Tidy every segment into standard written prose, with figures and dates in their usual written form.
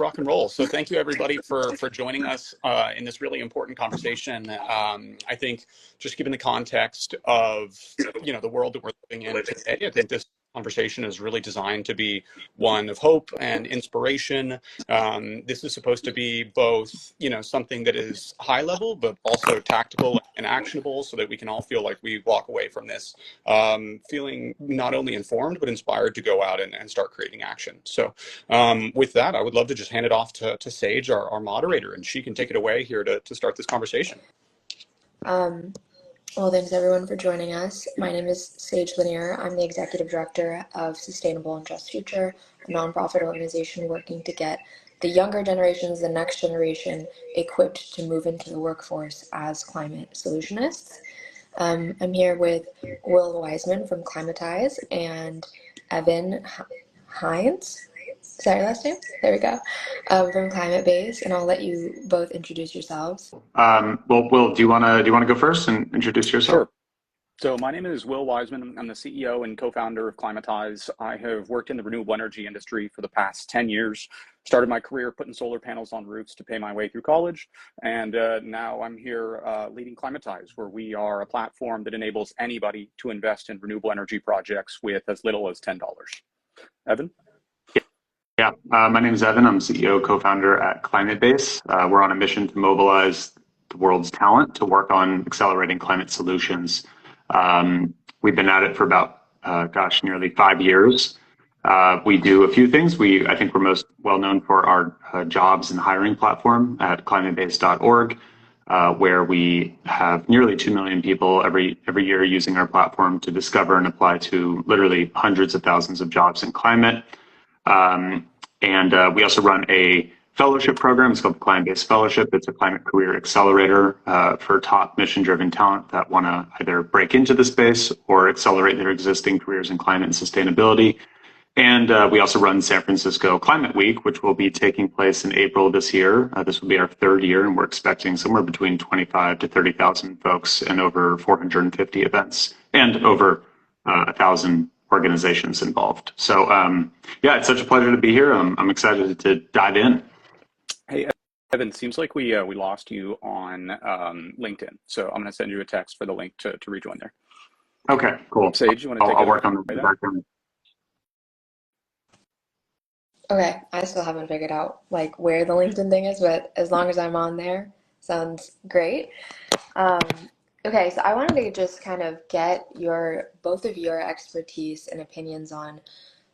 rock and roll. So thank you everybody for joining us in this really important conversation. I think just given the context of the world that we're living in today, I think this conversation is really designed to be one of hope and inspiration. This is supposed to be both something that is high level but also tactical and actionable, so that we can all feel like we walk away from this feeling not only informed but inspired to go out and start creating action. So with that, I would love to just hand it off to Sage, our moderator, and she can take it away here to start this conversation. Well, thanks everyone for joining us. My name is Sage Lenier. I'm the Executive Director of Sustainable and Just Future, a nonprofit organization working to get the younger generations, the next generation, equipped to move into the workforce as climate solutionists. I'm here with Will Wiseman from Climatize and Evan Hynes. Is that your last name? There we go. From Climatebase, and I'll let you both introduce yourselves. Well, Will, do you want to go first and introduce yourself? Sure. So my name is Will Wiseman. I'm the CEO and co-founder of Climatize. I have worked in the renewable energy industry for the past 10 years. Started my career putting solar panels on roofs to pay my way through college. And now I'm here leading Climatize, where we are a platform that enables anybody to invest in renewable energy projects with as little as $10. Evan? Yeah, my name is Evan. I'm CEO, co-founder at Climatebase. We're on a mission to mobilize the world's talent to work on accelerating climate solutions. We've been at it for about, nearly 5 years. We do a few things. I think we're most well known for our jobs and hiring platform at climatebase.org, where we have nearly 2 million people every year using our platform to discover and apply to literally hundreds of thousands of jobs in climate. And we also run a fellowship program. It's called the Climatebase Fellowship. It's a climate career accelerator for top mission-driven talent that want to either break into the space or accelerate their existing careers in climate and sustainability. And we also run San Francisco Climate Week, which will be taking place in April this year. This will be our 3rd year, and we're expecting somewhere between 25 to 30,000 folks and over 450 events and over 1,000 organizations involved. So yeah, it's such a pleasure to be here. I'm excited to dive in. Hey, Evan, seems like we lost you on LinkedIn. So I'm going to send you a text for the link to rejoin there. Okay, cool. Sage, you want to take it? I'll work on the background. Okay, I still haven't figured out where the LinkedIn thing is, but as long as I'm on there, sounds great. Okay, so I wanted to just kind of get both of your expertise and opinions on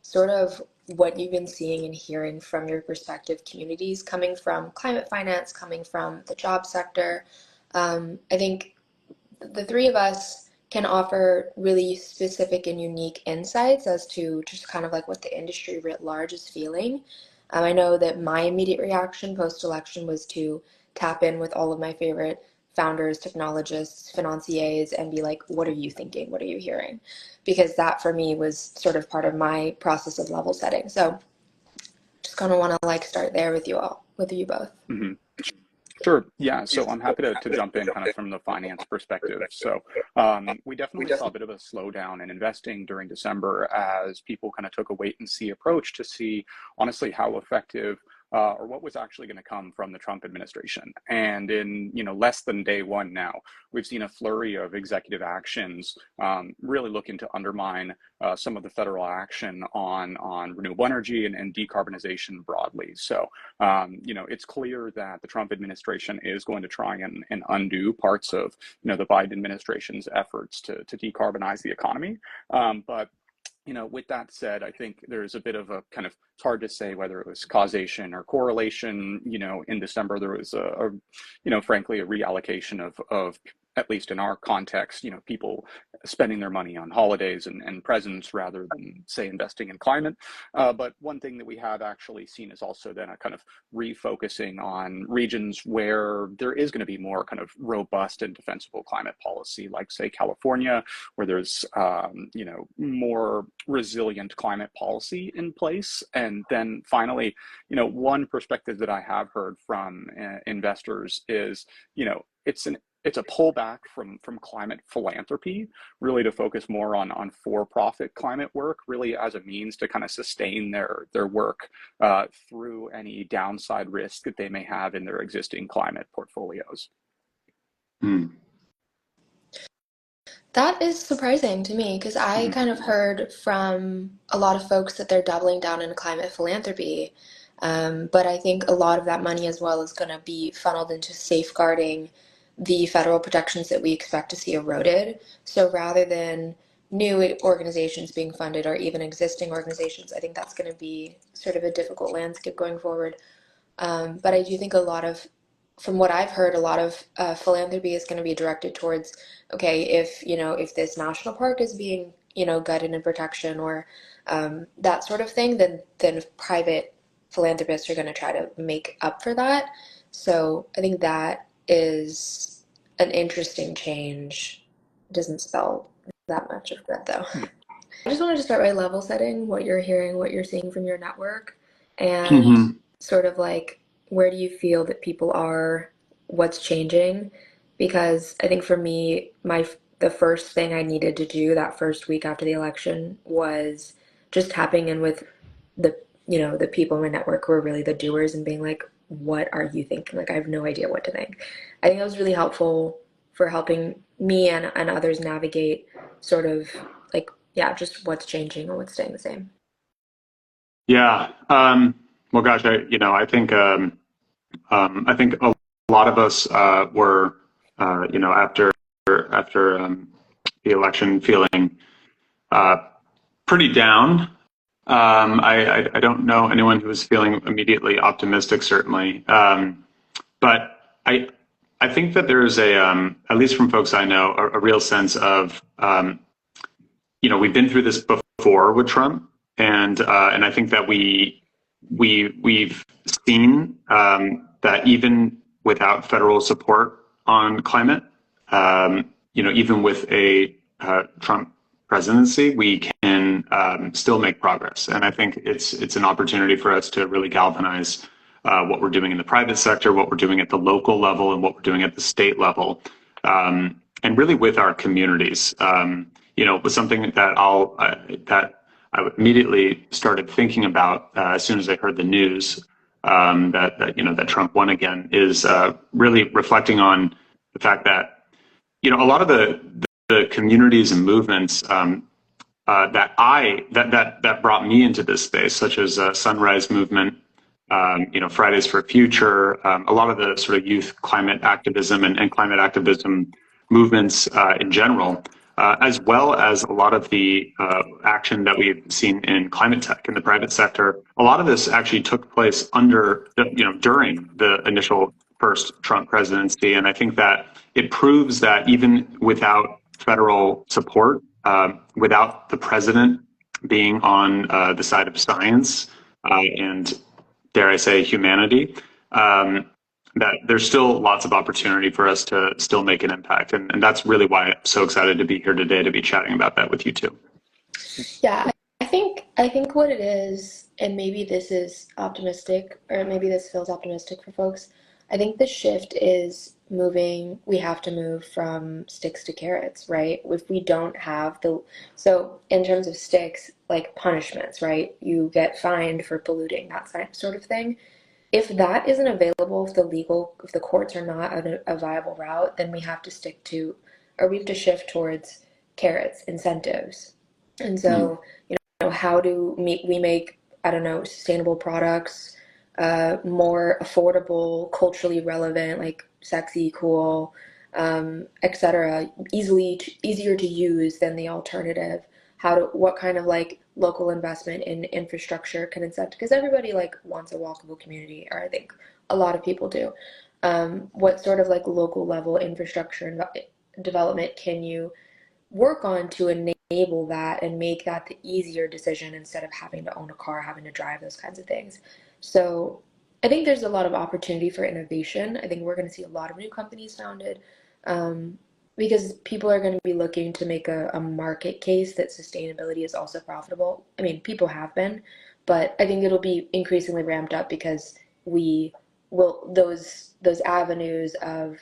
sort of what you've been seeing and hearing from your respective communities, coming from climate finance, coming from the job sector. I think the three of us can offer really specific and unique insights as to just kind of what the industry writ large is feeling. I know that my immediate reaction post-election was to tap in with all of my favorite founders, technologists, financiers, and be like, what are you thinking? What are you hearing? Because that for me was sort of part of my process of level setting. So just kind of want to start there with you both. Mm-hmm. Sure. Yeah. So I'm happy to jump in kind of from the finance perspective. So we definitely saw a bit of a slowdown in investing during December as people kind of took a wait and see approach to see honestly how effective or what was actually going to come from the Trump administration. And in less than day one now, we've seen a flurry of executive actions really looking to undermine some of the federal action on renewable energy and decarbonization broadly. So it's clear that the Trump administration is going to try and undo parts of the Biden administration's efforts to decarbonize the economy, but with that said, I think there's a bit of a kind of, it's hard to say whether it was causation or correlation. In December, there was frankly, a reallocation of at least in our context, people spending their money on holidays and presents rather than, say, investing in climate. But one thing that we have actually seen is also then a kind of refocusing on regions where there is going to be more kind of robust and defensible climate policy, like, say, California, where there's, more resilient climate policy in place. And then finally, one perspective that I have heard from investors is, it's an it's a pullback from climate philanthropy, really to focus more on for-profit climate work, really as a means to kind of sustain their work through any downside risk that they may have in their existing climate portfolios. That is surprising to me because I kind of heard from a lot of folks that they're doubling down in climate philanthropy. But I think a lot of that money as well is going to be funneled into safeguarding the federal protections that we expect to see eroded. So rather than new organizations being funded or even existing organizations, I think that's going to be sort of a difficult landscape going forward. But I do think from what I've heard, a lot of philanthropy is going to be directed towards, okay, if this national park is being, gutted in protection or that sort of thing, then private philanthropists are going to try to make up for that. So I think that is an interesting change. It doesn't spell that much of good, though. I just wanted to start by level setting what you're hearing, what you're seeing from your network, and sort of like, where do you feel that people are, what's changing? Because I think for me, the first thing I needed to do that first week after the election was just tapping in with the people in my network who are really the doers and being like, what are you thinking? Like, I have no idea what to think. I think that was really helpful for helping me and others navigate sort of like, yeah, just what's changing or what's staying the same. Yeah. Well, gosh, I think a lot of us were, after the election, feeling pretty down. I don't know anyone who was feeling immediately optimistic, certainly. But I think that there's at least from folks I know, a real sense of, we've been through this before with Trump, and I think that we've seen that even without federal support on climate, even with a Trump presidency, we can still make progress. And I think it's an opportunity for us to really galvanize what we're doing in the private sector, what we're doing at the local level, and what we're doing at the state level, and really with our communities. Was something that I immediately started thinking about as soon as I heard the news that Trump won again, is really reflecting on the fact that a lot of the communities and movements that brought me into this space, such as Sunrise Movement, Fridays for Future, a lot of the sort of youth climate activism and climate activism movements in general, as well as a lot of the action that we've seen in climate tech in the private sector. A lot of this actually took place during the initial first Trump presidency. And I think that it proves that even without federal support, without the president being on the side of science and, dare I say, humanity, that there's still lots of opportunity for us to still make an impact. And that's really why I'm so excited to be here today to be chatting about that with you too. Yeah, I think what it is, and maybe this is optimistic, or maybe this feels optimistic for folks, I think the shift is we have to move from sticks to carrots, right? If we don't have so in terms of sticks, like punishments, right? You get fined for polluting, that sort of thing. If that isn't available, if the courts are not a viable route, then we have to shift towards carrots, incentives. And so, how do we make, I don't know, sustainable products more affordable, culturally relevant, like sexy, cool, etc., easier to use than the alternative? What kind of like local investment in infrastructure can incent? Because everybody like wants a walkable community, or I think a lot of people do. What sort of like local level infrastructure development can you work on to enable that and make that the easier decision instead of having to own a car, having to drive, those kinds of things? So I think there's a lot of opportunity for innovation. I think we're going to see a lot of new companies founded because people are going to be looking to make a market case that sustainability is also profitable. I mean, people have been, but I think it'll be increasingly ramped up because those avenues of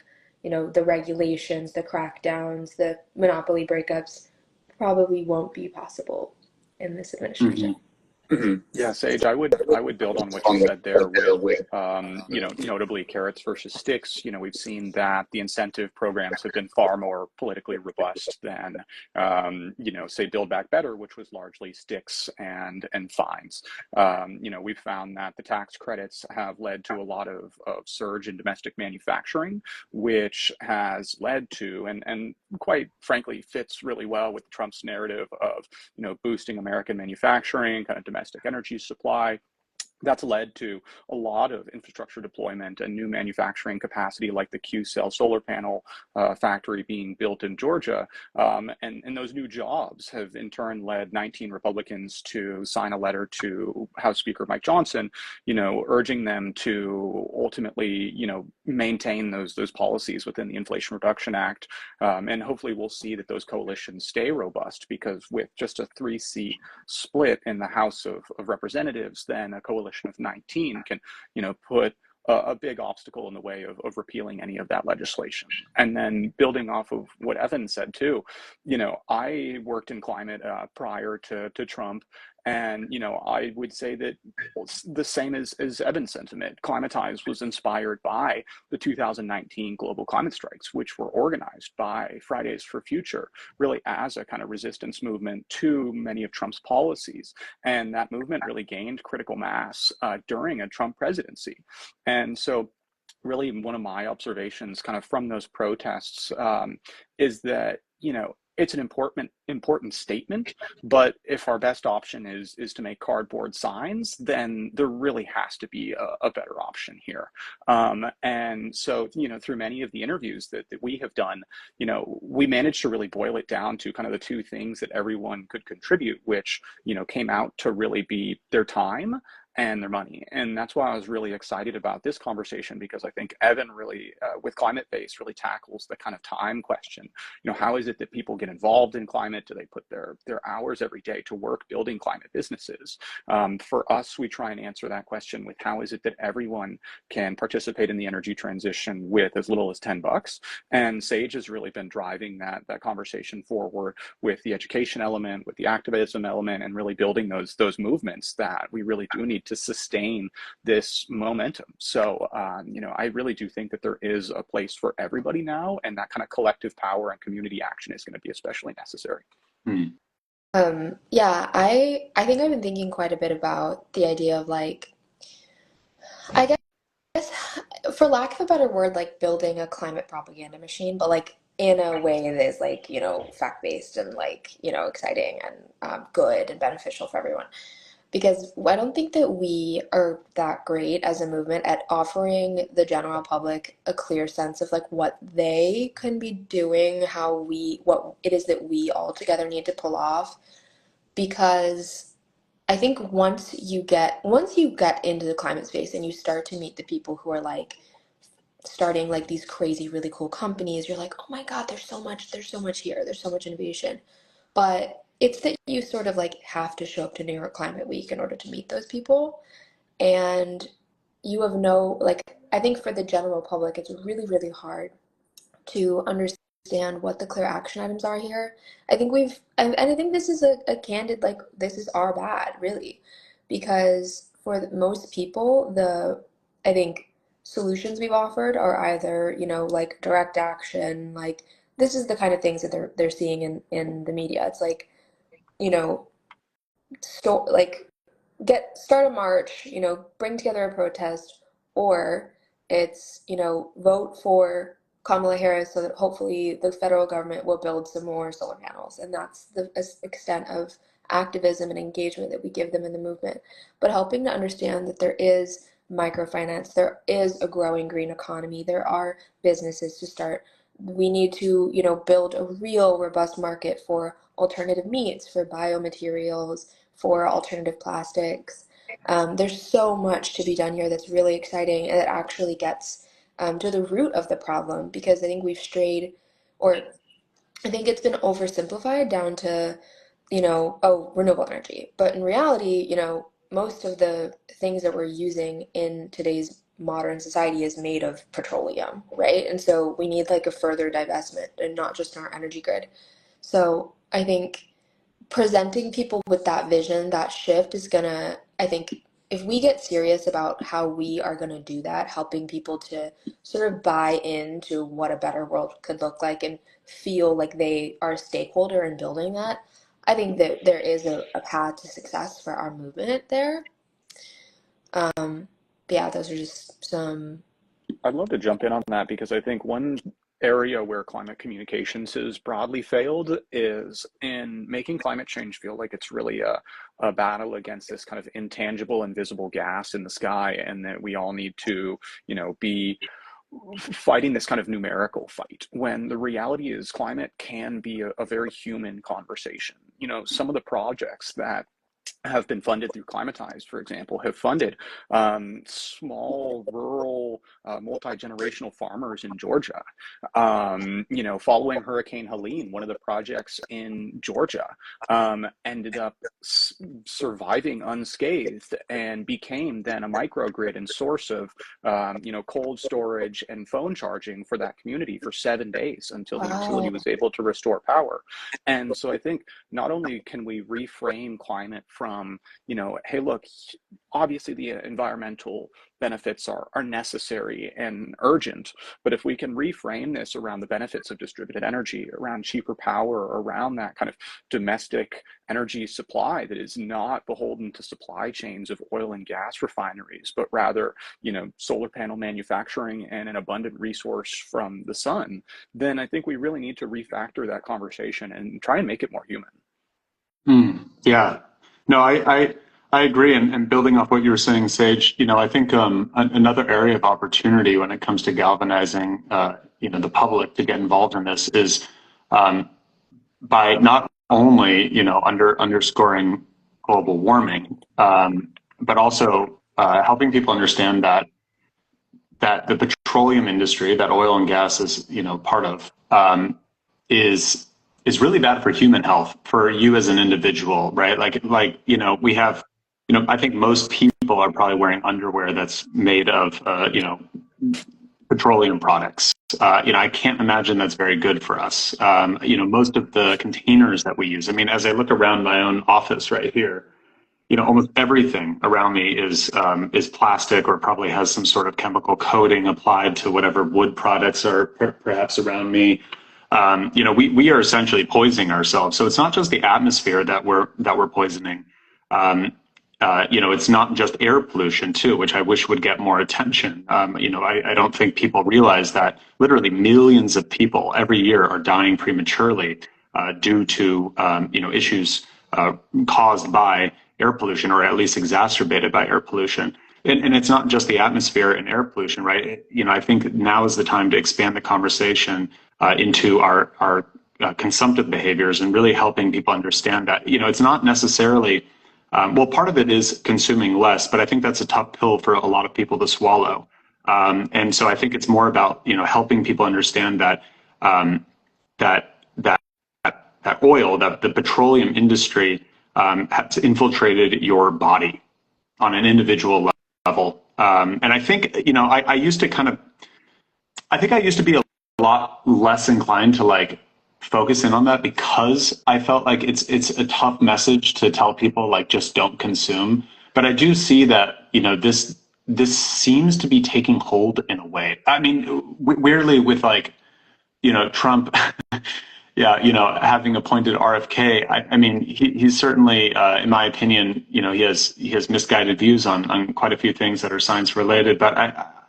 the regulations, the crackdowns, the monopoly breakups probably won't be possible in this administration. Yeah, Sage, I would build on what you said there with notably carrots versus sticks. We've seen that the incentive programs have been far more politically robust than say Build Back Better, which was largely sticks and fines. We've found that the tax credits have led to a lot of surge in domestic manufacturing, which has led to and quite frankly fits really well with Trump's narrative of boosting American manufacturing, kind of domestic energy supply. That's led to a lot of infrastructure deployment and new manufacturing capacity, like the Q-Cell solar panel factory being built in Georgia. And those new jobs have in turn led 19 Republicans to sign a letter to House Speaker Mike Johnson, urging them to ultimately, maintain those policies within the Inflation Reduction Act. And hopefully we'll see that those coalitions stay robust, because with just a 3-seat split in the House of Representatives, then a coalition of 19 can, put a big obstacle in the way of repealing any of that legislation. And then building off of what Evan said too, I worked in climate prior to Trump. And, I would say that the same as Evan's sentiment. Climatize was inspired by the 2019 global climate strikes, which were organized by Fridays for Future, really as a kind of resistance movement to many of Trump's policies. And that movement really gained critical mass during a Trump presidency. And so really one of my observations kind of from those protests is that, it's an important statement, but if our best option is to make cardboard signs, then there really has to be a better option here. And so, through many of the interviews that we have done, we managed to really boil it down to kind of the two things that everyone could contribute, which, came out to really be their time and their money. And that's why I was really excited about this conversation, because I think Evan really, with Climatebase, really tackles the kind of time question. How is it that people get involved in climate? Do they put their hours every day to work building climate businesses? For us, we try and answer that question with how is it that everyone can participate in the energy transition with as little as $10? And Sage has really been driving that conversation forward with the education element, with the activism element, and really building those movements that we really do need to sustain this momentum. So, I really do think that there is a place for everybody now, and that kind of collective power and community action is going to be especially necessary. Yeah, I think I've been thinking quite a bit about the idea of I guess, for lack of a better word, building a climate propaganda machine, but in a way that is fact-based and exciting and good and beneficial for everyone. Because I don't think that we are that great as a movement at offering the general public a clear sense of what they can be doing, what it is that we all together need to pull off. Because I think once you get into the climate space and you start to meet the people who are starting these crazy, really cool companies, you're like, oh my God, there's so much here, there's so much innovation. But it's that you sort of have to show up to New York Climate Week in order to meet those people. And you have I think for the general public, it's really, really hard to understand what the clear action items are here. I think and I think this is a candid, this is our bad, really. Because for most people, I think solutions we've offered are either, direct action, this is the kind of things that they're seeing in the media. It's start a march, bring together a protest, or it's, vote for Kamala Harris so that hopefully the federal government will build some more solar panels. And that's the extent of activism and engagement that we give them in the movement. But helping to understand that there is microfinance, there is a growing green economy, there are businesses to start. We need to, build a real robust market for alternative meats, for biomaterials, for alternative plastics. There's so much to be done here that's really exciting, and that actually gets to the root of the problem, because I think we've strayed, or I think it's been oversimplified down to, renewable energy. But in reality, most of the things that we're using in today's modern society is made of petroleum, right? And so we need like a further divestment and not just in our energy grid. So I think presenting people with that vision, that shift is gonna, I think, if we get serious about how we are gonna do that, helping people to sort of buy into what a better world could look like and feel like they are a stakeholder in building that, I think that there is a path to success for our movement there. But yeah, those are just some. I'd love to jump in on that because I think one area where climate communications has broadly failed is in making climate change feel like it's really a battle against this kind of intangible, invisible gas in the sky, and that we all need to, be fighting this kind of numerical fight, when the reality is climate can be a very human conversation. Some of the projects that have been funded through Climatize, for example, have funded small, rural, multi-generational farmers in Georgia. Following Hurricane Helene, one of the projects in Georgia ended up surviving unscathed and became then a microgrid and source of, cold storage and phone charging for that community for 7 days until the utility Wow. was able to restore power. And so I think not only can we reframe climate from, hey, look, obviously the environmental benefits are necessary and urgent, but if we can reframe this around the benefits of distributed energy, around cheaper power, around that kind of domestic energy supply that is not beholden to supply chains of oil and gas refineries, but rather, solar panel manufacturing and an abundant resource from the sun, then I think we really need to refactor that conversation and try and make it more human. Yeah, no, I agree. And building off what you were saying, Sage, I think another area of opportunity when it comes to galvanizing, the public to get involved in this is by not only, underscoring global warming, but also helping people understand that the petroleum industry that oil and gas is, part of, is really bad for human health, for you as an individual, right? We have, I think most people are probably wearing underwear that's made of, petroleum products. I can't imagine that's very good for us. Most of the containers that we use, I mean, as I look around my own office right here, almost everything around me is plastic or probably has some sort of chemical coating applied to whatever wood products are perhaps around me. We are essentially poisoning ourselves. So it's not just the atmosphere that we're poisoning. It's not just air pollution too, which I wish would get more attention. I don't think people realize that literally millions of people every year are dying prematurely due to issues caused by air pollution, or at least exacerbated by air pollution. And it's not just the atmosphere and air pollution, right? I think now is the time to expand the conversation into our consumptive behaviors and really helping people understand that, it's not necessarily, part of it is consuming less, but I think that's a tough pill for a lot of people to swallow. And so I think it's more about, helping people understand that, that oil, that the petroleum industry has infiltrated your body on an individual level. And I think, I used to I used to be a lot less inclined to focus in on that because I felt like it's a tough message to tell people just don't consume. But I do see that, this seems to be taking hold in a way. I mean, weirdly with Trump, yeah, having appointed RFK, I mean, he's certainly, in my opinion, he has misguided views on quite a few things that are science related. But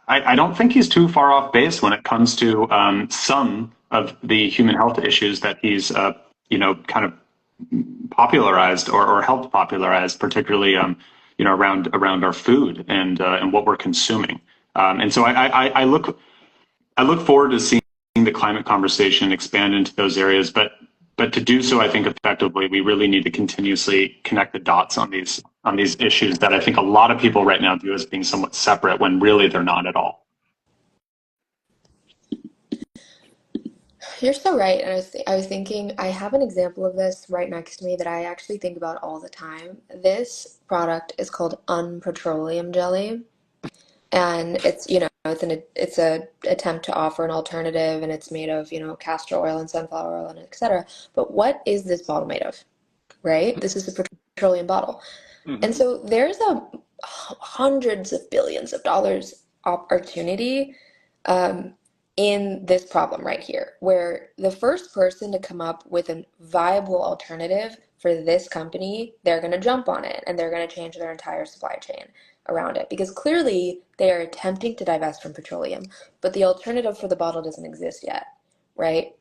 I don't think he's too far off base when it comes to some of the human health issues that he's, kind of popularized or helped popularize, particularly, around our food and what we're consuming. And so I look forward to seeing the climate conversation expand into those areas, but to do so, I think effectively, we really need to continuously connect the dots on these issues that I think a lot of people right now view as being somewhat separate when really they're not at all. You're so right. And I was thinking, I have an example of this right next to me that I actually think about all the time. This product is called unpetroleum jelly. and it's, you know, it's a attempt to offer an alternative, and it's made of, you know, castor oil and sunflower oil and etc. But what is this bottle made of, right? This is a petroleum bottle. And Mm-hmm. so there's a hundreds of billions of dollars opportunity um, in this problem right here, where the first person to come up with a viable alternative for this company, they're going to jump on it and they're going to change their entire supply chain around it, because clearly they are attempting to divest from petroleum, but the alternative for the bottle doesn't exist yet, right?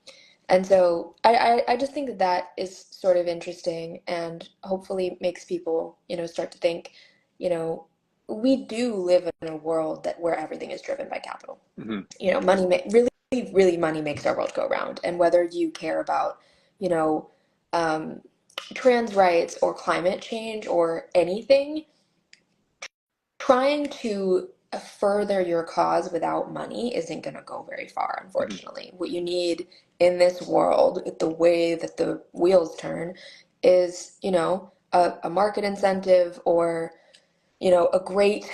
And so I just think that that is sort of interesting and hopefully makes people, you know, start to think, you know, we do live in a world that where everything is driven by capital. Mm-hmm. You know, really, really money makes our world go round. And whether you care about, you know, um, trans rights or climate change or anything, trying to further your cause without money isn't going to go very far, Mm-hmm. unfortunately. What you need in this world, the way that the wheels turn, is, you know, a market incentive, or, you know, a great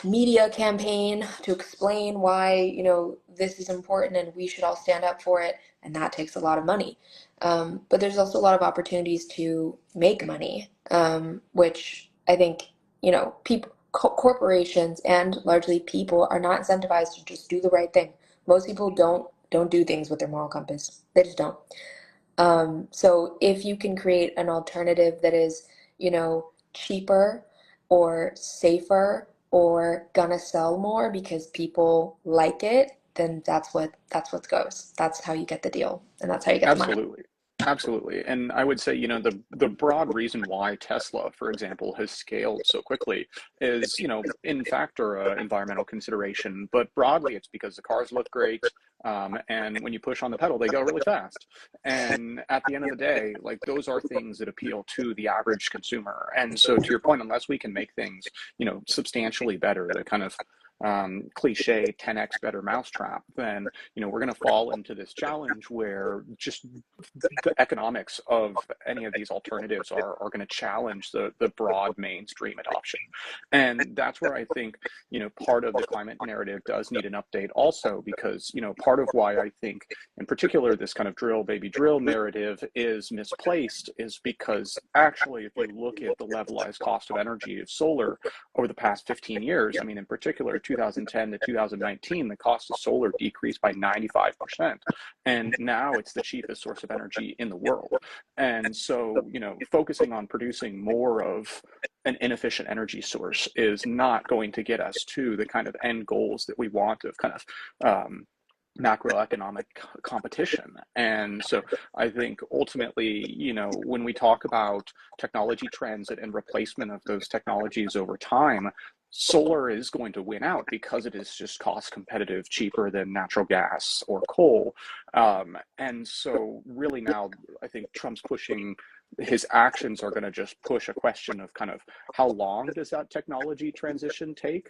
media campaign to explain why, you know, this is important and we should all stand up for it. And that takes a lot of money. But there's also a lot of opportunities to make money, which I think, you know, people, corporations and largely people are not incentivized to just do the right thing. Most people don't do things with their moral compass. They just don't. So if you can create an alternative that is, you know, cheaper or safer or gonna sell more because people like it, then that's what goes. That's how you get the deal, and that's how you get the money. Absolutely. Absolutely. And I would say, you know, the broad reason why Tesla, for example, has scaled so quickly is, you know, in factor environmental consideration, but broadly it's because the cars look great. And when you push on the pedal, they go really fast. And at the end of the day, like those are things that appeal to the average consumer. And so to your point, unless we can make things, you know, substantially better, the kind of cliche 10x better mousetrap, then you know we're going to fall into this challenge where just the economics of any of these alternatives are going to challenge the broad mainstream adoption. And that's where I think, you know, part of the climate narrative does need an update also, because, you know, part of why I think in particular this kind of drill baby drill narrative is misplaced is because actually if you look at the levelized cost of energy of solar over the past 15 years, I mean, in particular, 2010 to 2019, the cost of solar decreased by 95%. And now it's the cheapest source of energy in the world. And so, you know, focusing on producing more of an inefficient energy source is not going to get us to the kind of end goals that we want of kind of macroeconomic competition. And so I think ultimately, you know, when we talk about technology trends and replacement of those technologies over time, solar is going to win out because it is just cost competitive, cheaper than natural gas or coal. And so really now I think Trump's pushing, his actions are going to just push a question of kind of how long does that technology transition take.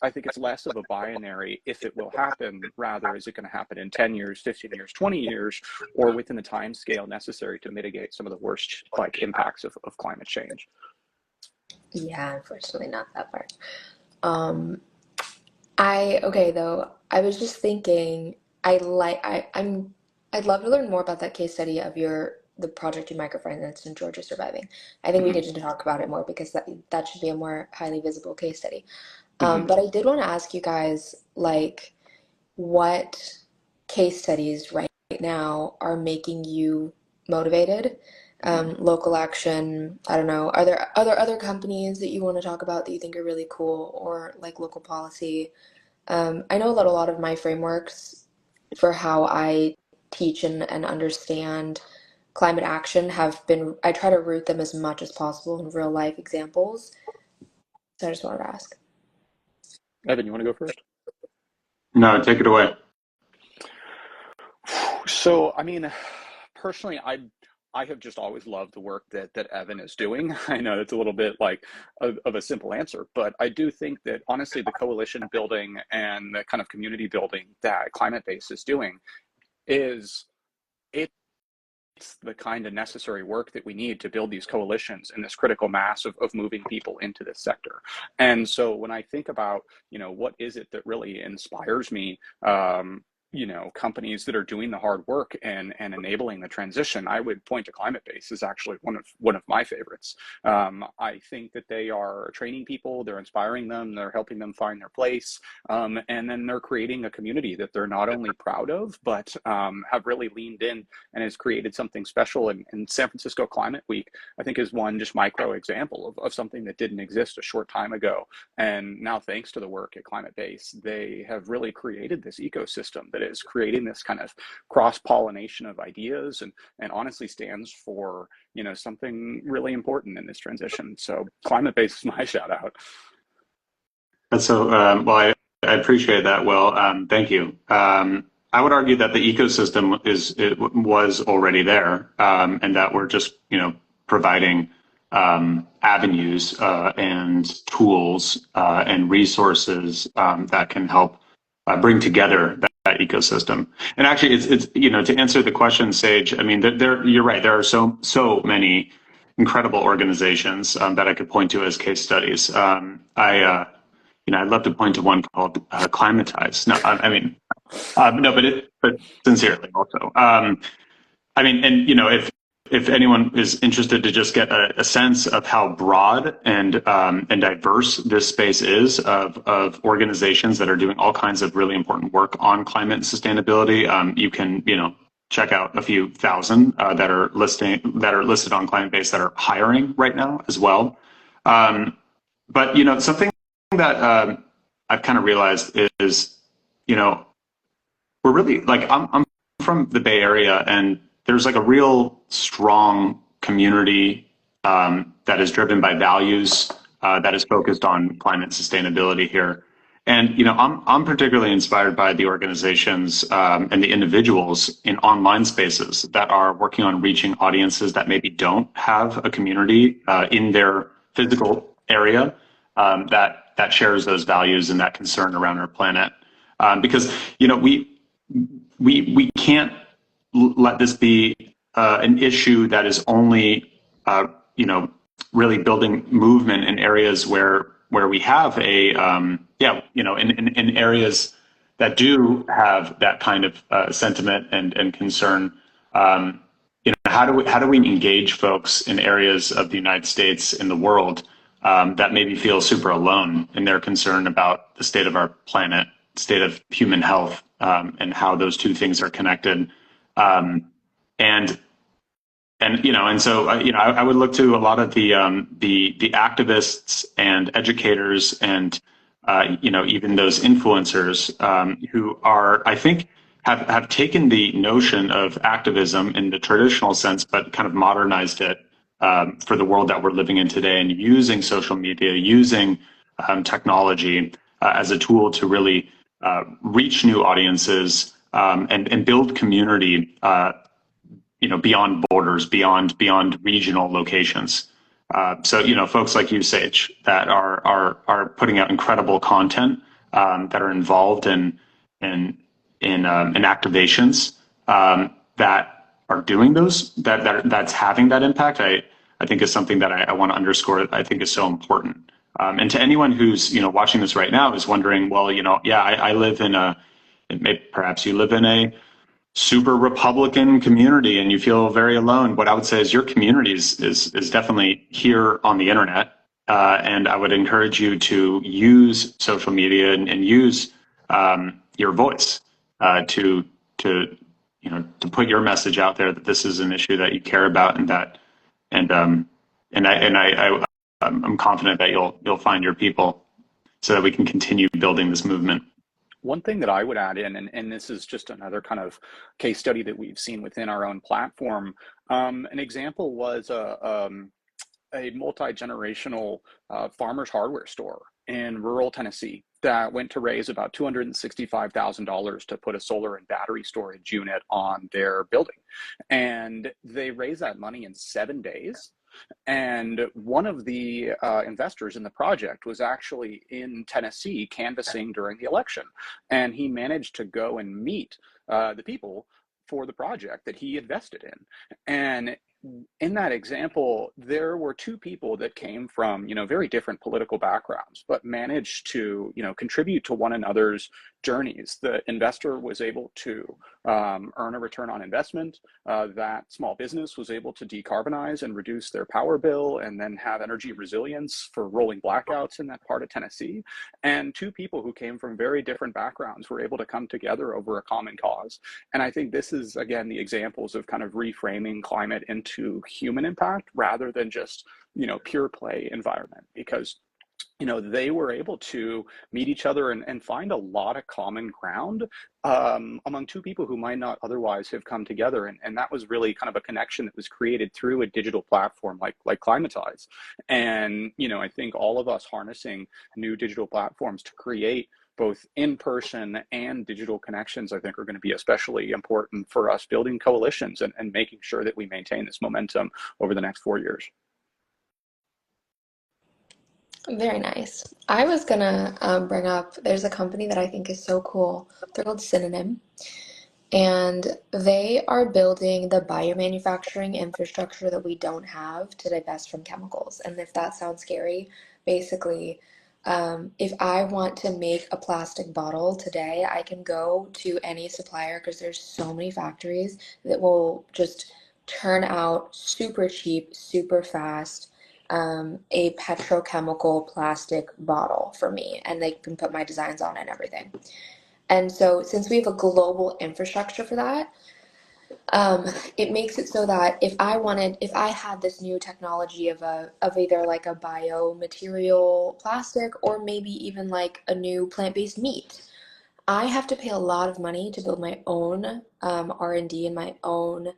I think it's less of a binary if it will happen, rather is it going to happen in 10 years, 15 years, 20 years, or within the time scale necessary to mitigate some of the worst like impacts of climate change. Yeah, unfortunately not that far. Um, I okay though. I was just thinking, I'd love to learn more about that case study of the project you microfinanced in Georgia surviving. I think we Mm-hmm. need to talk about it more because that should be a more highly visible case study. Mm-hmm. But I did want to ask you guys, like, what case studies right now are making you motivated? Mm-hmm. Local action, I don't know. Are there other companies that you want to talk about that you think are really cool, or like local policy? I know that a lot of my frameworks for how I teach and understand climate action I try to root them as much as possible in real life examples. So I just wanted to ask. Evan, you want to go first? No, take it away. So, I mean, personally, I have just always loved the work that Evan is doing. I know it's a little bit like of a simple answer, but I do think that honestly, the coalition building and the kind of community building that Climatebase is doing is it the kind of necessary work that we need to build these coalitions and this critical mass of moving people into this sector. And so when I think about, what is it that really inspires me, companies that are doing the hard work and enabling the transition, I would point to Climatebase is actually one of my favorites. I think that they are training people, they're inspiring them, they're helping them find their place, and then they're creating a community that they're not only proud of, but have really leaned in and has created something special. And San Francisco Climate Week, I think, is one just micro example of something that didn't exist a short time ago. And now, thanks to the work at Climatebase, they have really created this ecosystem that is creating this kind of cross-pollination of ideas and honestly stands for, something really important in this transition. So Climatebase is my shout out. That's so, well, I appreciate that. Well, thank you. I would argue that the ecosystem was already there, and that we're just, providing avenues and tools and resources that can help bring together that ecosystem. And actually, it's to answer the question, Sage. I mean, you're right. There are so many incredible organizations that I could point to as case studies. I'd love to point to one called Climatize. No, I mean, no, but sincerely also. I mean, and if anyone is interested to just get a sense of how broad and diverse this space is of organizations that are doing all kinds of really important work on climate and sustainability, you can check out a few thousand that are listed on Climatebase that are hiring right now as well. But something that I've kind of realized is we're really like I'm from the Bay Area, and there's like a real strong community that is driven by values that is focused on climate sustainability here. And I'm particularly inspired by the organizations and the individuals in online spaces that are working on reaching audiences that maybe don't have a community in their physical area that shares those values and that concern around our planet. Because we can't let this be an issue that is only really building movement in areas where we have a in areas that do have that kind of sentiment and concern. How do we engage folks in areas of the United States, in the world, that maybe feel super alone in their concern about the state of our planet, state of human health, and how those two things are connected. So I would look to a lot of the activists and educators and even those influencers who are, I think, have taken the notion of activism in the traditional sense, but kind of modernized it for the world that we're living in today, and using social media, using technology as a tool to really reach new audiences and build community. Beyond borders, beyond regional locations. So folks like you, Sage, that are putting out incredible content that are involved in activations that are doing that's having that impact. I think is something that I want to underscore. I think is so important. And to anyone who's watching this right now is wondering, well, I live perhaps you live in a super Republican community and you feel very alone. What I would say is your community is definitely here on the internet. And I would encourage you to use social media and use your voice to put your message out there that this is an issue that you care about, I'm confident that you'll find your people so that we can continue building this movement. One thing that I would add in, and this is just another kind of case study that we've seen within our own platform. An example was a multi-generational farmer's hardware store in rural Tennessee that went to raise about $265,000 to put a solar and battery storage unit on their building. And they raised that money in 7 days. And one of the investors in the project was actually in Tennessee canvassing during the election. And he managed to go and meet the people for the project that he invested in. And in that example, there were two people that came from, very different political backgrounds, but managed to, contribute to one another's journeys. The investor was able to earn a return on investment. That small business was able to decarbonize and reduce their power bill and then have energy resilience for rolling blackouts in that part of Tennessee. And two people who came from very different backgrounds were able to come together over a common cause. And I think this is, again, the examples of kind of reframing climate into human impact rather than just, pure play environment, because they were able to meet each other and find a lot of common ground among two people who might not otherwise have come together. And that was really kind of a connection that was created through a digital platform like Climatize. And, I think all of us harnessing new digital platforms to create both in-person and digital connections, I think, are going to be especially important for us building coalitions and making sure that we maintain this momentum over the next 4 years. Very nice. I was gonna bring up, there's a company that I think is so cool. They're called Synonym, and they are building the biomanufacturing infrastructure that we don't have to divest from chemicals. And if that sounds scary, basically, if I want to make a plastic bottle today, I can go to any supplier because there's so many factories that will just turn out super cheap, super fast, a petrochemical plastic bottle for me, and they can put my designs on it and everything. And so since we have a global infrastructure for that, it makes it so that if I had this new technology of either like a biomaterial plastic or maybe even like a new plant-based meat, I have to pay a lot of money to build my own R&D and my own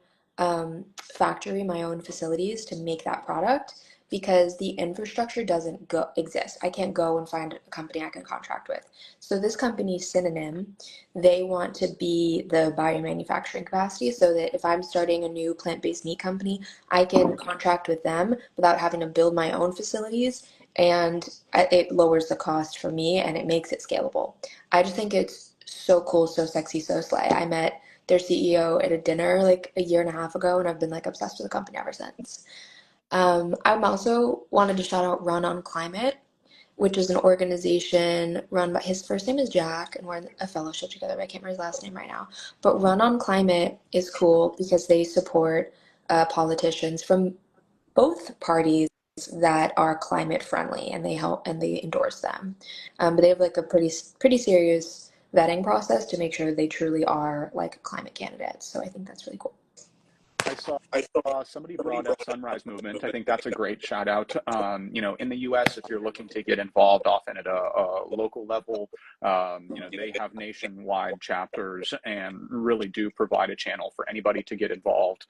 factory, my own facilities to make that product, because the infrastructure doesn't exist. I can't go and find a company I can contract with. So this company, Synonym, they want to be the biomanufacturing capacity so that if I'm starting a new plant-based meat company, I can contract with them without having to build my own facilities, and it lowers the cost for me and it makes it scalable. I just think it's so cool, so sexy, so slay. I met their CEO at a dinner like a year and a half ago, and I've been like obsessed with the company ever since. I'm also wanted to shout out Run on Climate, which is an organization run by, his first name is Jack, and we're in a fellowship together, but I can't remember his last name right now. But Run on Climate is cool because they support politicians from both parties that are climate friendly, and they help and they endorse them. But they have like a pretty serious vetting process to make sure they truly are like climate candidates. So I think that's really cool. I saw somebody brought up Sunrise Movement. I think that's a great shout out. In the US, if you're looking to get involved often at a local level, they have nationwide chapters and really do provide a channel for anybody to get involved,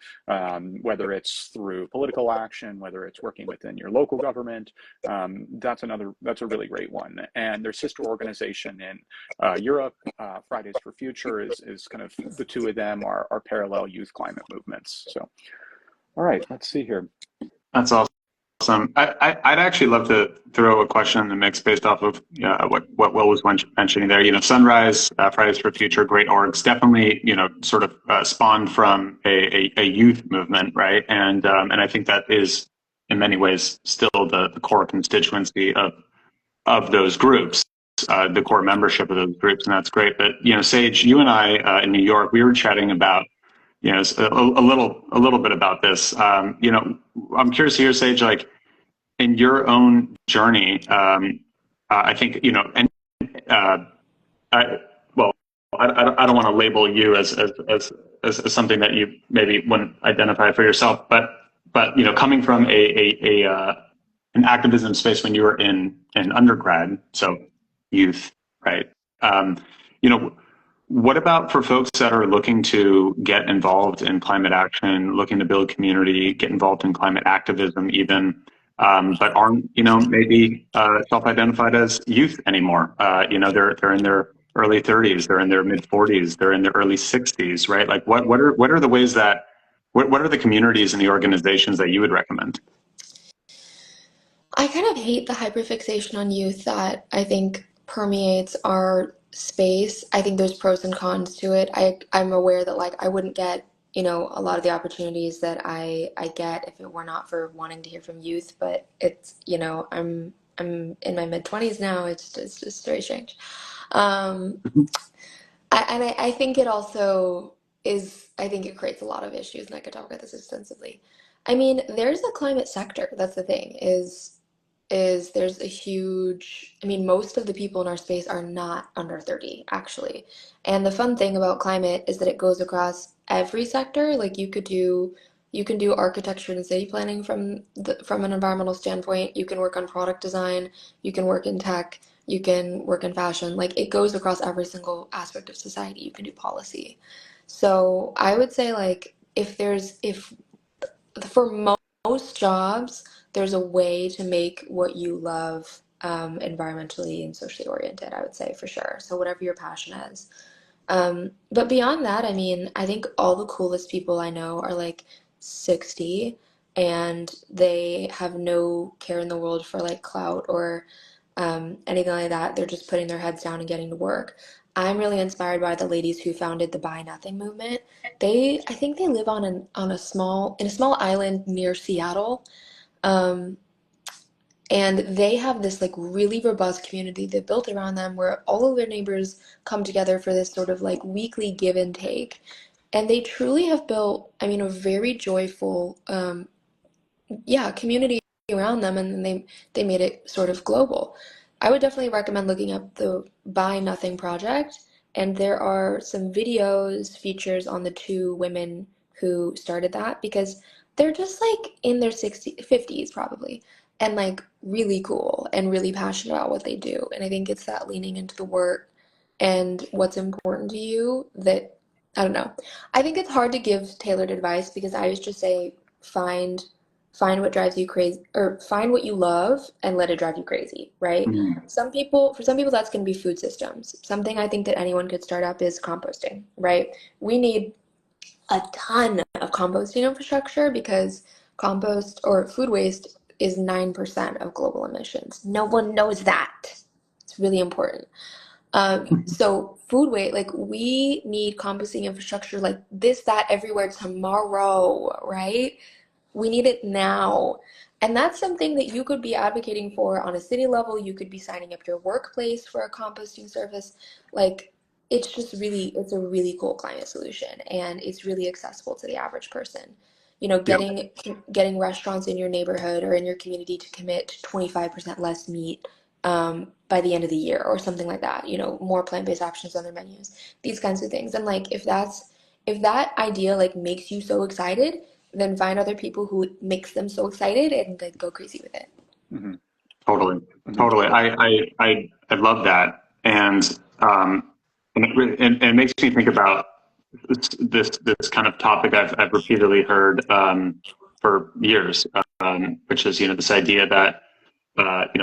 whether it's through political action, whether it's working within your local government. That's a really great one. And their sister organization in Europe, Fridays for Future, is kind of the two of them are parallel youth climate movements. So, all right, let's see here. That's awesome. I'd actually love to throw a question in the mix based off of what Will was mentioning there. Sunrise, Fridays for Future, great orgs, definitely sort of spawned from a youth movement, right? And I think that is in many ways still the core constituency of those groups, the core membership of those groups, and that's great. But Sage, you and I in New York, we were chatting about a little bit about this. I'm curious to hear, Sage, like in your own journey, I think and I don't want to label you as something that you maybe wouldn't identify for yourself, but coming from an activism space when you were in undergrad, so youth, right? What about for folks that are looking to get involved in climate action, looking to build community, get involved in climate activism even, but aren't, maybe self-identified as youth anymore? They're in their early 30s, they're in their mid 40s, they're in their early 60s, right? Like what are the ways that, what are the communities and the organizations that you would recommend? I kind of hate the hyperfixation on youth that I think permeates our space. I think there's pros and cons to it. I'm aware that like I wouldn't get, you know, a lot of the opportunities that I get if it were not for wanting to hear from youth, but it's, you know, I'm in my mid 20s now. It's just very strange. Um, I think it also is, I think it creates a lot of issues, and I could talk about this extensively. I mean, there's a climate sector. That's the thing, is there's a huge, I mean, most of the people in our space are not under 30, actually. And the fun thing about climate is that it goes across every sector. Like you can do architecture and city planning from an environmental standpoint. You can work on product design, you can work in tech, you can work in fashion. Like it goes across every single aspect of society. You can do policy. So I would say like if for most jobs, there's a way to make what you love environmentally and socially oriented, I would say for sure. So whatever your passion is. But beyond that, I mean, I think all the coolest people I know are like 60 and they have no care in the world for like clout or anything like that. They're just putting their heads down and getting to work. I'm really inspired by the ladies who founded the Buy Nothing movement. I think they live on a small island near Seattle. Um, and they have this like really robust community they built around them where all of their neighbors come together for this sort of like weekly give and take. And they truly have built, I mean, a very joyful, yeah, community around them, and then they made it sort of global. I would definitely recommend looking up the Buy Nothing project, and there are some videos, features on the two women who started that because they're just like in their 60s, 50s probably, and like really cool and really passionate about what they do. And I think it's that leaning into the work and what's important to you that I don't know. I think it's hard to give tailored advice because I used to say find find what drives you crazy or find what you love and let it drive you crazy, right? Mm. For some people that's going to be food systems. Something I think that anyone could start up is composting, right? We need a ton of composting infrastructure because compost or food waste is 9% of global emissions. No one knows that. It's really important. So food waste, like we need composting infrastructure like this, that, everywhere tomorrow, right? We need it now. And that's something that you could be advocating for on a city level. You could be signing up your workplace for a composting service. Like, it's just really, it's a really cool climate solution and it's really accessible to the average person. You know, Yeah. getting restaurants in your neighborhood or in your community to commit to 25% less meat by the end of the year or something like that. You know, more plant-based options on their menus, these kinds of things. And like, if that idea like makes you so excited, then find other people who makes them so excited and like go crazy with it. Mm-hmm. Totally, Mm-hmm. totally. I love that, and it makes me think about this kind of topic I've repeatedly heard for years, which is this idea that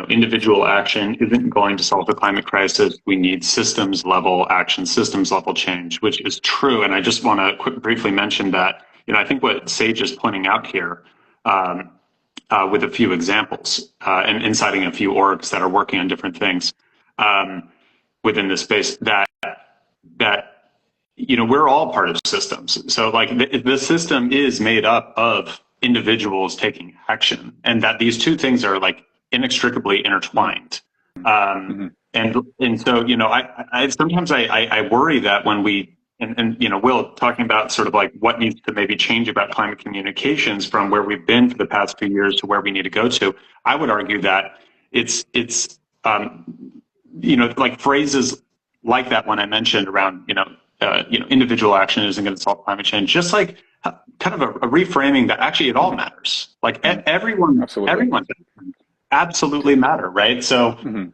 individual action isn't going to solve the climate crisis. We need systems level action, systems level change, which is true. And I just want to briefly mention that I think what Sage is pointing out here. With a few examples and inciting a few orgs that are working on different things within this space that we're all part of systems. So like the system is made up of individuals taking action, and that these two things are like inextricably intertwined. Mm-hmm. And so I sometimes I worry that when we and Will talking about sort of like what needs to maybe change about climate communications from where we've been for the past few years to where we need to go to. I would argue that it's like phrases like that one I mentioned around individual action isn't going to solve climate change. Just like kind of a reframing that actually it all matters. Like everyone absolutely matter, right? So Mm-hmm.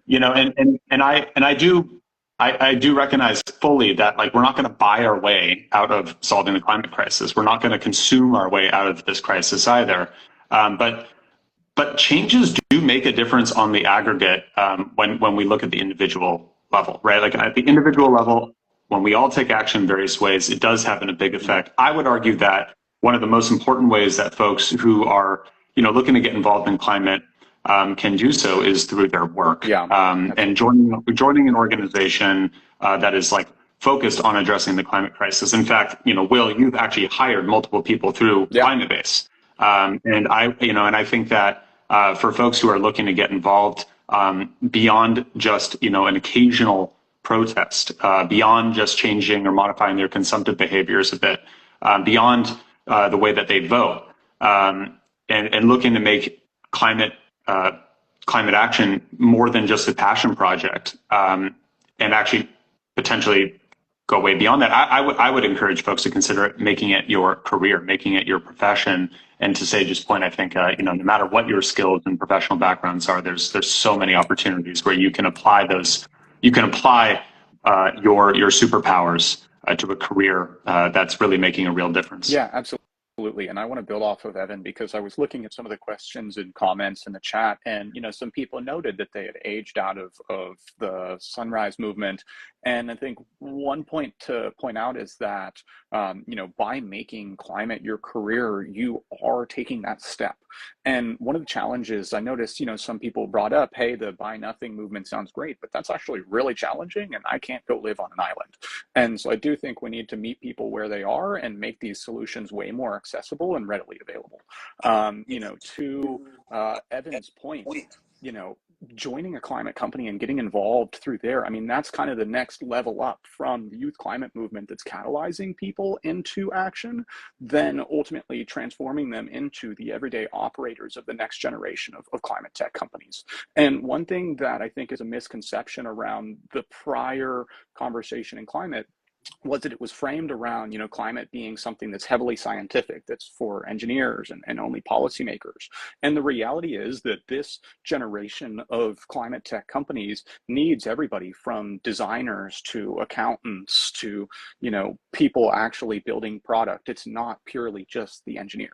I do recognize fully that like we're not going to buy our way out of solving the climate crisis. We're not going to consume our way out of this crisis either. But changes do make a difference on the aggregate when we look at the individual level, right? Like at the individual level, when we all take action in various ways, it does have a big effect. I would argue that one of the most important ways that folks who are looking to get involved in climate can do so is through their work. Yeah, and joining an organization, that is like focused on addressing the climate crisis. In fact, Will, you've actually hired multiple people through Yeah. Climatebase. And I think that for folks who are looking to get involved beyond just, an occasional protest, beyond just changing or modifying their consumptive behaviors a bit, beyond the way that they vote, and looking to make climate action more than just a passion project, and actually potentially go way beyond that. I would encourage folks to consider making it your career, making it your profession. And to Sage's point, I think no matter what your skills and professional backgrounds are, there's so many opportunities where you can apply your superpowers to a career that's really making a real difference. Yeah, absolutely. And I want to build off of Evan, because I was looking at some of the questions and comments in the chat, and some people noted that they had aged out of the Sunrise movement. And I think one point to point out is that by making climate your career, you are taking that step. And one of the challenges I noticed, some people brought up, hey, the buy nothing movement sounds great, but that's actually really challenging, and I can't go live on an island. And so I do think we need to meet people where they are and make these solutions way more accessible and readily available. To Evan's point, joining a climate company and getting involved through there, that's kind of the next level up from the youth climate movement that's catalyzing people into action, then ultimately transforming them into the everyday operators of the next generation of climate tech companies. And one thing that I think is a misconception around the prior conversation in climate was that it was framed around, climate being something that's heavily scientific, that's for engineers and only policymakers. And the reality is that this generation of climate tech companies needs everybody from designers to accountants to, people actually building product. It's not purely just the engineers.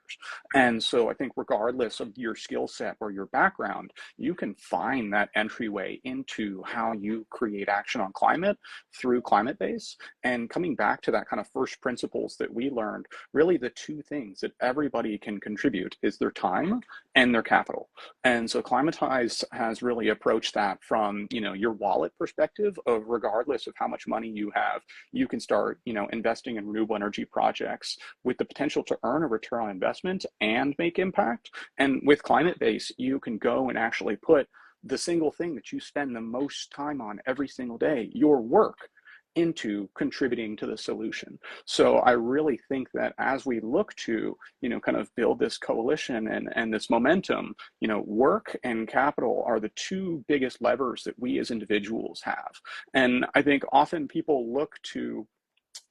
And so I think regardless of your skill set or your background, you can find that entryway into how you create action on climate through Climatebase. And coming back to that kind of first principles that we learned, really the two things that everybody can contribute is their time and their capital. And so Climatize has really approached that from, your wallet perspective of regardless of how much money you have, you can start, investing in renewable energy projects with the potential to earn a return on investment and make impact. And with Climatebase, you can go and actually put the single thing that you spend the most time on every single day, your work, into contributing to the solution. So I really think that as we look to, kind of build this coalition and this momentum, work and capital are the two biggest levers that we as individuals have. And I think often people look to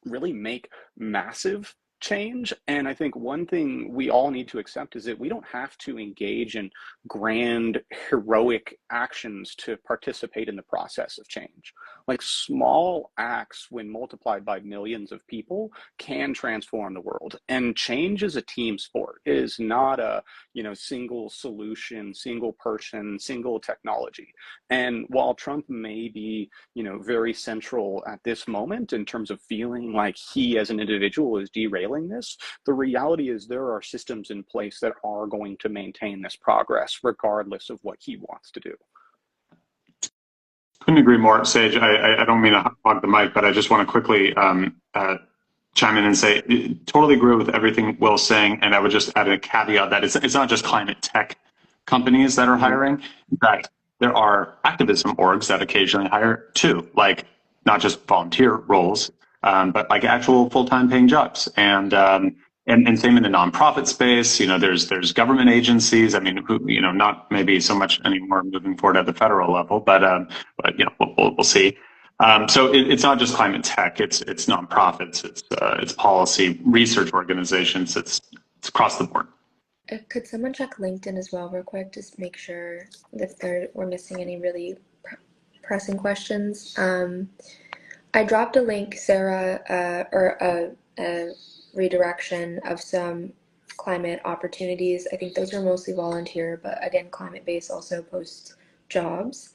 really make massive change. And I think one thing we all need to accept is that we don't have to engage in grand, heroic actions to participate in the process of change. Like small acts, when multiplied by millions of people, can transform the world. And change is a team sport. It is not a, single solution, single person, single technology. And while Trump may be, very central at this moment in terms of feeling like he as an individual is derailing this, the reality is there are systems in place that are going to maintain this progress regardless of what he wants to do. Couldn't agree more, Sage. I don't mean to hog the mic, but I just want to quickly chime in and say, totally agree with everything Will's saying, and I would just add a caveat that it's not just climate tech companies that are hiring. In fact, there are activism orgs that occasionally hire too, like not just volunteer roles, but like actual full-time paying jobs. And same in the nonprofit space. There's government agencies. Not maybe so much anymore moving forward at the federal level, but we'll see. So it's not just climate tech. It's nonprofits. It's policy research organizations. It's across the board. Could someone check LinkedIn as well real quick, just make sure if we're missing any really pressing questions? I dropped a link, Sarah, or a redirection of some climate opportunities. I think those are mostly volunteer, but again, Climatebase also posts jobs.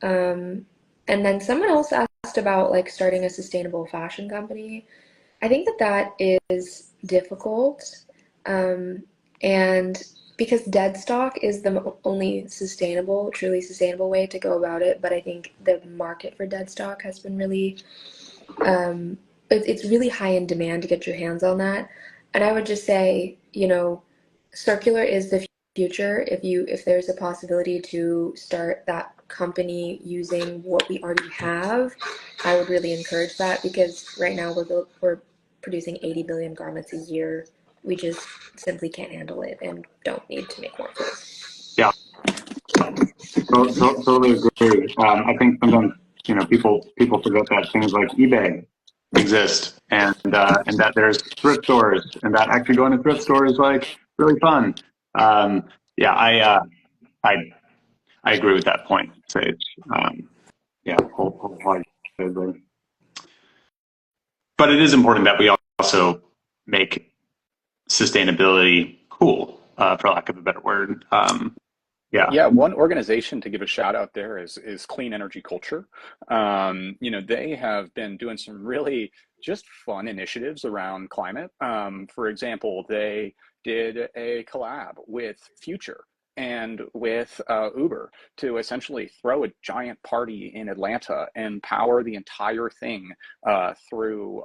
And then someone else asked about like starting a sustainable fashion company. I think that is difficult. And because dead stock is the only sustainable, truly sustainable way to go about it. But I think the market for dead stock has been really, um, it's really high in demand to get your hands on that. And I would just say, circular is the future. If there's a possibility to start that company using what we already have, I would really encourage that, because right now we're producing 80 billion garments a year. We just simply can't handle it and don't need to make more clothes. Yeah, totally agree. I think sometimes people forget that things like eBay exist, and that there's thrift stores, and that actually going to thrift stores is like really fun. Yeah, I I agree with that point, Sage. Yeah, wholeheartedly. But it is important that we also make sustainability cool, for lack of a better word. Yeah. Yeah, one organization to give a shout out there is Clean Energy Culture. They have been doing some really just fun initiatives around climate. For example, they did a collab with Future and with Uber to essentially throw a giant party in Atlanta and power the entire thing through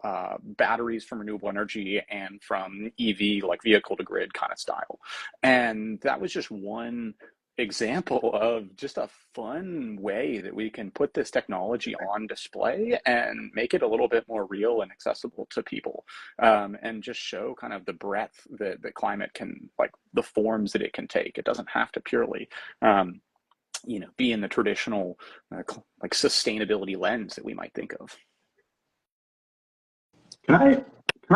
batteries from renewable energy and from EV, like vehicle to grid kind of style. And that was just one example of just a fun way that we can put this technology on display and make it a little bit more real and accessible to people, and just show kind of the breadth that climate can, like the forms that it can take. It doesn't have to purely be in the traditional like sustainability lens that we might think of. Can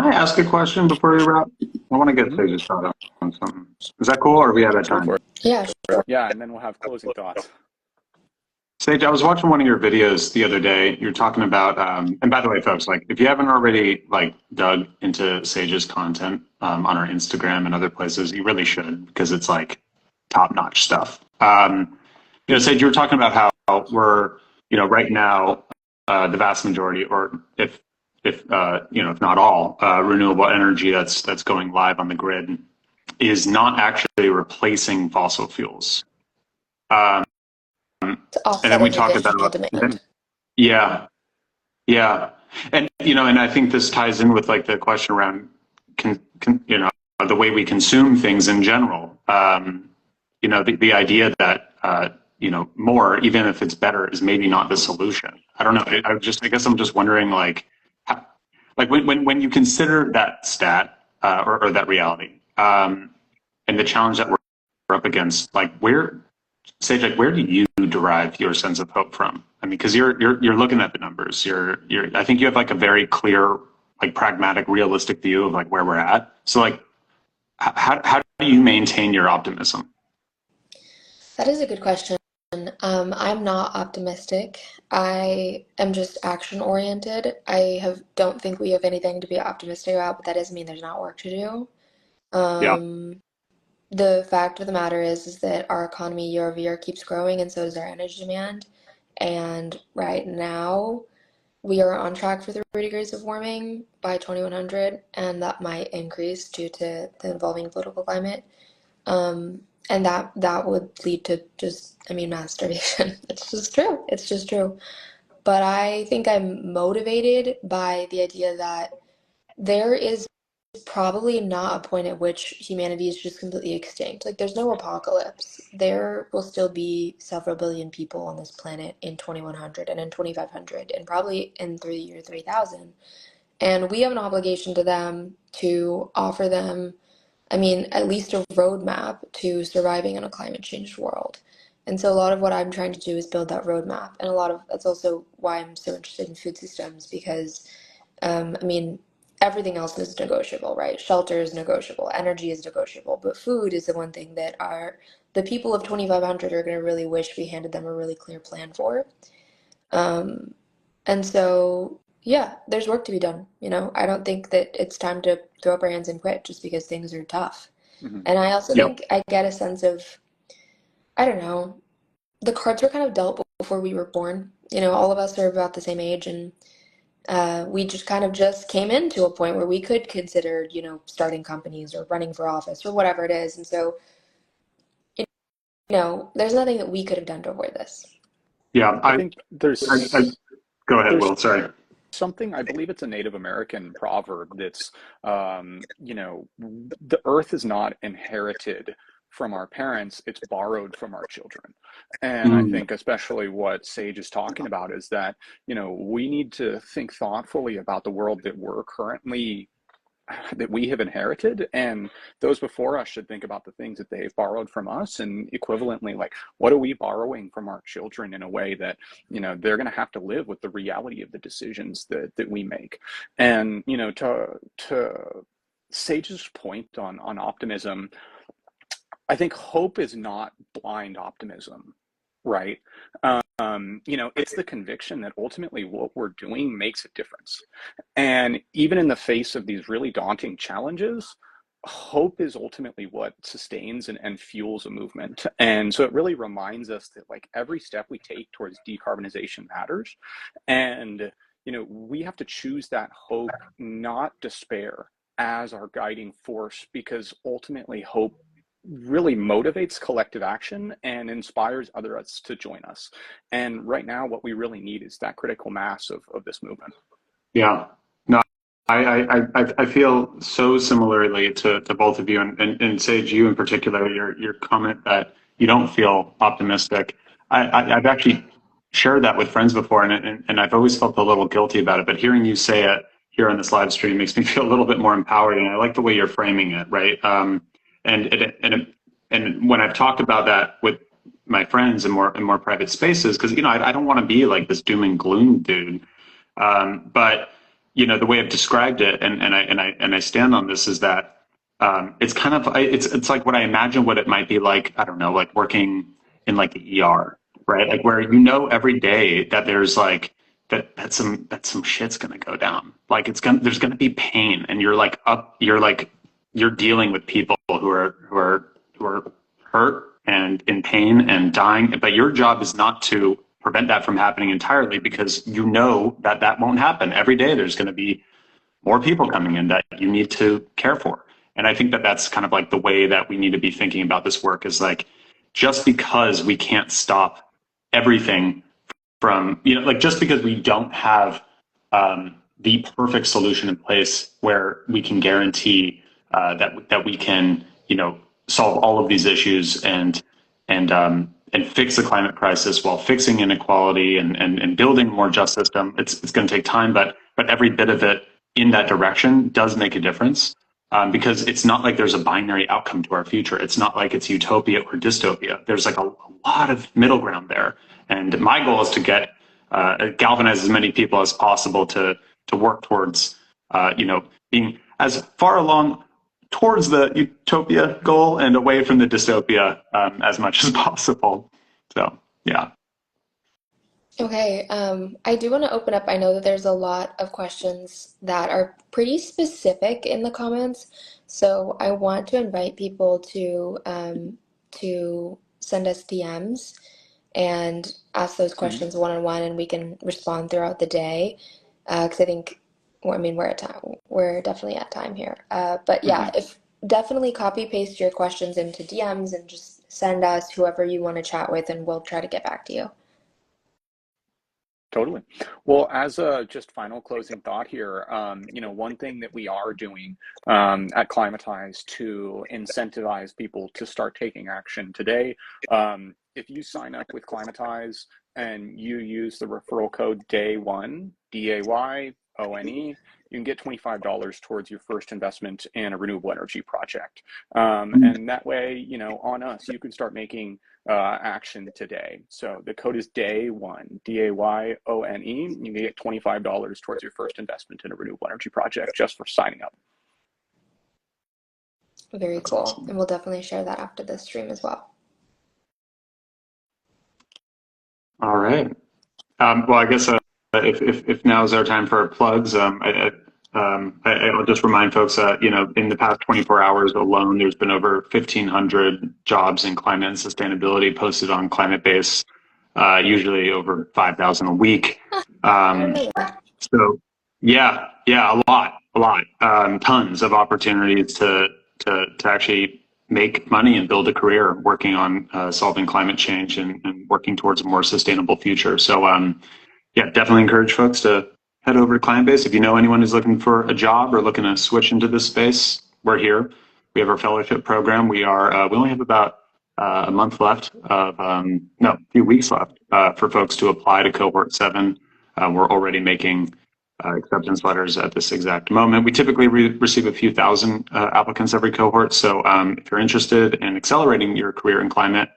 I ask a question before we wrap? I want to get Sage's thought on something. Is that cool, or are we out of Go time? for it. Yeah, sure. Yeah, and then we'll have closing thoughts. Sage, I was watching one of your videos the other day. You're talking about, and by the way, folks, like if you haven't already like dug into Sage's content on our Instagram and other places, you really should, because it's like top-notch stuff. Sage, you were talking about how we're, right now, the vast majority, or if not all, renewable energy that's going live on the grid is not actually replacing fossil fuels. Um, To and then we offsetting talked additional about, demand. yeah, yeah, and and I think this ties in with like the question around, the way we consume things in general. The idea that more, even if it's better, is maybe not the solution. I don't know. I guess I'm just wondering, like, like when you consider that stat, or that reality, and the challenge that we're up against, like Sage, like where do you derive your sense of hope from? I mean, because you're looking at the numbers. I think you have like a very clear, like pragmatic, realistic view of like where we're at. So like, how do you maintain your optimism? That is a good question. I'm not optimistic. I am just action oriented. Don't think we have anything to be optimistic about, but that doesn't mean there's not work to do. Yeah. The fact of the matter is that our economy year over year keeps growing, and so does our energy demand. And right now, we are on track for 3 degrees of warming by 2100, and that might increase due to the evolving political climate. And that would lead to mass starvation. It's just true. It's just true. But I think I'm motivated by the idea that there is probably not a point at which humanity is just completely extinct. Like, there's no apocalypse. There will still be several billion people on this planet in 2100 and in 2500 and probably in the year 3000. And we have an obligation to them to offer them, at least a roadmap to surviving in a climate changed world. And so a lot of what I'm trying to do is build that roadmap. And that's also why I'm so interested in food systems, because everything else is negotiable, right? Shelter is negotiable, energy is negotiable, but food is the one thing that the people of 2500 are going to really wish we handed them a really clear plan for. And so, yeah, there's work to be done. I don't think that it's time to throw up our hands and quit just because things are tough. Mm-hmm. And I also Yep. think I get a sense of, I don't know, the cards were kind of dealt before we were born. All of us are about the same age, and we just kind of just came into a point where we could consider, starting companies or running for office or whatever it is. And so there's nothing that we could have done to avoid this. Yeah, I think I go ahead, there's Will. Sorry. something, I believe it's a Native American proverb that's, the earth is not inherited from our parents, it's borrowed from our children. And I Mm, think especially what Sage is talking about is that, we need to think thoughtfully about the world that we have inherited, and those before us should think about the things that they've borrowed from us, and equivalently, like, what are we borrowing from our children in a way that they're going to have to live with the reality of the decisions that we make. And to Sage's point on optimism, I think hope is not blind optimism, right? It's the conviction that ultimately what we're doing makes a difference. And even in the face of these really daunting challenges, hope is ultimately what sustains and fuels a movement. And so it really reminds us that, like, every step we take towards decarbonization matters. And, we have to choose that hope, not despair, as our guiding force, because ultimately hope really motivates collective action and inspires others to join us. And right now, what we really need is that critical mass of this movement. yeah. No, I feel so similarly to both of you, and Sage, you in particular, your comment that you don't feel optimistic. I've actually shared that with friends before, and I've always felt a little guilty about it. But hearing you say it here on this live stream makes me feel a little bit more empowered, and I like the way you're framing it, right? And and when I've talked about that with my friends in more private spaces, because I don't want to be like this doom and gloom dude. But the way I've described it, and I stand on this, is that it's kind of it's like what I imagine what it might be like. I don't know, like working in like the ER, right? Like where every day that there's like that some shit's gonna go down. Like there's gonna be pain, and you're dealing with people who are hurt and in pain and dying. But your job is not to prevent that from happening entirely, because that won't happen. Every day there's going to be more people coming in that you need to care for. And I think that that's kind of like the way that we need to be thinking about this work, is like, just because we can't stop everything from, like, just because we don't have the perfect solution in place where we can guarantee that we can, solve all of these issues and fix the climate crisis while fixing inequality and building a more just system. It's going to take time, but every bit of it in that direction does make a difference. Because it's not like there's a binary outcome to our future. It's not like it's utopia or dystopia. There's like a lot of middle ground there. And my goal is to galvanize as many people as possible to work towards, being as far along towards the utopia goal and away from the dystopia as much as possible. So, yeah. Okay, I do want to open up. I know that there's a lot of questions that are pretty specific in the comments, so I want to invite people to send us DMs and ask those Mhm. questions one-on-one, and we can respond throughout the day. Because I think, well, I mean, we're at time. We're definitely at time here. But yeah, Mhm. if definitely copy paste your questions into DMs and just send us whoever you want to chat with, and we'll try to get back to you. Totally. Well, as a just final closing thought here, one thing that we are doing at Climatize to incentivize people to start taking action today, if you sign up with Climatize and you use the referral code DAYONE, DAYONE, you can get $25 towards your first investment in a renewable energy project. And that way, on us, you can start making action today. So the code is DAYONE, DAYONE. You can get $25 towards your first investment in a renewable energy project just for signing up. Very That's cool. awesome. And we'll definitely share that after this stream as well. All right. Well, I guess if now is our time for our plugs, I'll just remind folks that in the past 24 hours alone, there's been over 1,500 jobs in climate and sustainability posted on Climatebase, usually over 5,000 a week. I didn't Um, know that. so yeah, a lot, tons of opportunities to actually make money and build a career working on solving climate change and working towards a more sustainable future. So yeah, definitely encourage folks to head over to Climatebase. If you know anyone who's looking for a job or looking to switch into this space, we're here. We have our fellowship program. We only have about a month left of, no, a few weeks left for folks to apply to cohort 7. We're already making acceptance letters at this exact moment. We typically receive a few thousand applicants every cohort. So if you're interested in accelerating your career in climate,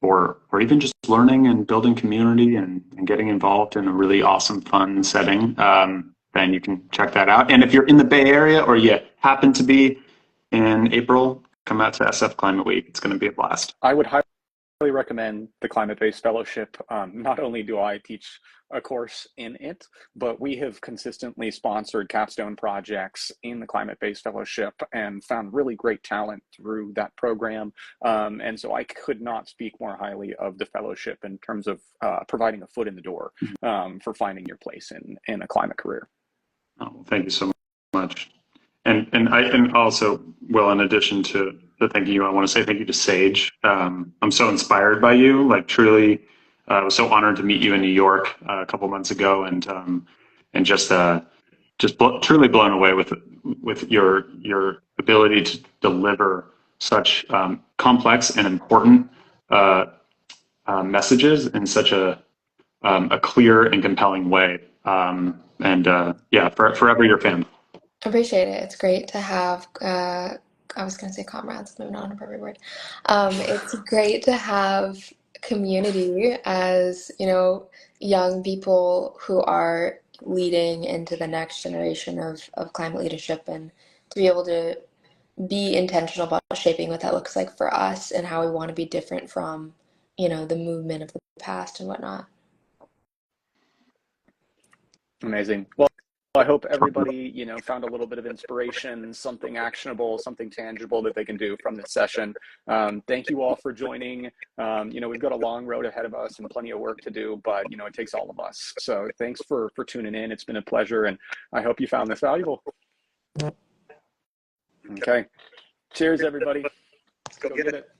or even just learning and building community and getting involved in a really awesome, fun setting, then you can check that out. And if you're in the Bay Area or you happen to be in April, come out to SF Climate Week. It's going to be a blast. I would highly recommend the Climate-Based Fellowship. Not only do I teach a course in it, but we have consistently sponsored capstone projects in the Climate-Based Fellowship and found really great talent through that program. And so I could not speak more highly of the fellowship in terms of providing a foot in the door for finding your place in a climate career. Oh, thank you so much. And also, Will, in addition to the thank you, I want to say thank you to Sage. I'm so inspired by you. Like, truly, I was so honored to meet you in New York a couple months ago, and just truly blown away with your ability to deliver such complex and important messages in such a clear and compelling way. Yeah, forever your fan. Appreciate it. It's great to have, I was going to say comrades, maybe not an appropriate word. It's great to have community as, young people who are leading into the next generation of climate leadership, and to be able to be intentional about shaping what that looks like for us and how we want to be different from, the movement of the past and whatnot. Amazing. Well, I hope everybody, found a little bit of inspiration, something actionable, something tangible that they can do from this session. Thank you all for joining. We've got a long road ahead of us and plenty of work to do, but, it takes all of us. So thanks for tuning in. It's been a pleasure, and I hope you found this valuable. Okay. Cheers, everybody. Let's go get it.